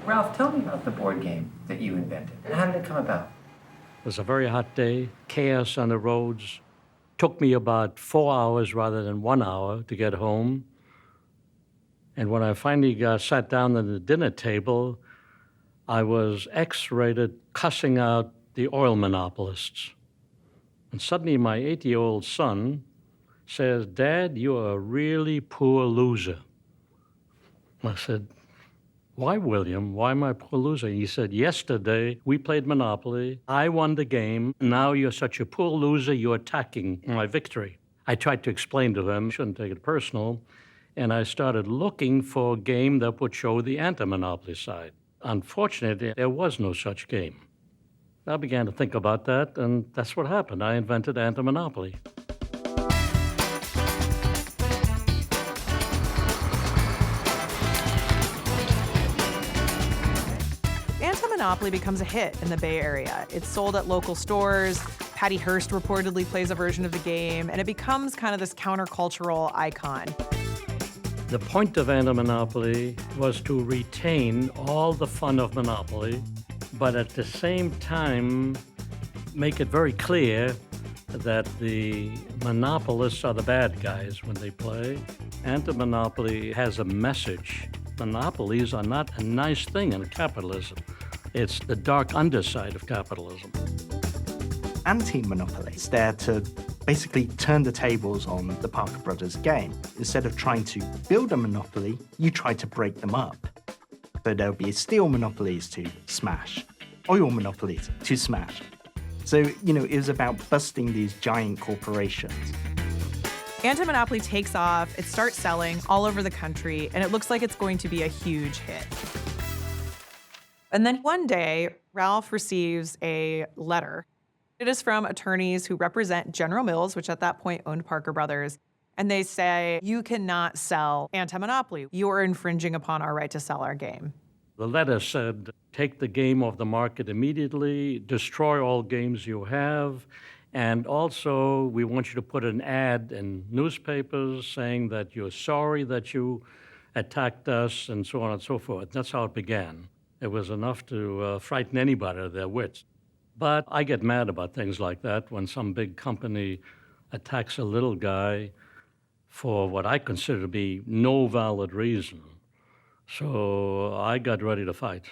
Ralph, tell me about the board game that you invented. How did it come about? It was a very hot day, chaos on the roads. Took me about 4 hours rather than 1 hour to get home. And when I finally sat down at the dinner table, I was X-rated cussing out the oil monopolists. And suddenly my 8-year-old son says, "Dad, you're a really poor loser." I said, "Why, William? Why am I a poor loser?" He said, "Yesterday we played Monopoly. I won the game. Now you're such a poor loser, you're attacking my victory." I tried to explain to him, shouldn't take it personal, and I started looking for a game that would show the anti-monopoly side. Unfortunately, there was no such game. I began to think about that, and that's what happened. I invented anti-monopoly. Anti-Monopoly becomes a hit in the Bay Area. It's sold at local stores. Patty Hearst reportedly plays a version of the game, and it becomes kind of this countercultural icon. The point of anti-monopoly was to retain all the fun of Monopoly, but at the same time make it very clear that the monopolists are the bad guys when they play. Anti-monopoly has a message. Monopolies are not a nice thing in capitalism. It's the dark underside of capitalism. Anti-monopoly is there to basically turn the tables on the Parker Brothers game. Instead of trying to build a monopoly, you try to break them up. So there'll be steel monopolies to smash, oil monopolies to smash. So, it was about busting these giant corporations. Anti-Monopoly takes off, it starts selling all over the country, and it looks like it's going to be a huge hit. And then one day, Ralph receives a letter. It is from attorneys who represent General Mills, which at that point owned Parker Brothers, and they say, "You cannot sell anti-monopoly. You are infringing upon our right to sell our game." The letter said, "Take the game off the market immediately, destroy all games you have, and also we want you to put an ad in newspapers saying that you're sorry that you attacked us," and so on and so forth. That's how it began. It was enough to frighten anybody of their wits. But I get mad about things like that when some big company attacks a little guy for what I consider to be no valid reason. So I got ready to fight.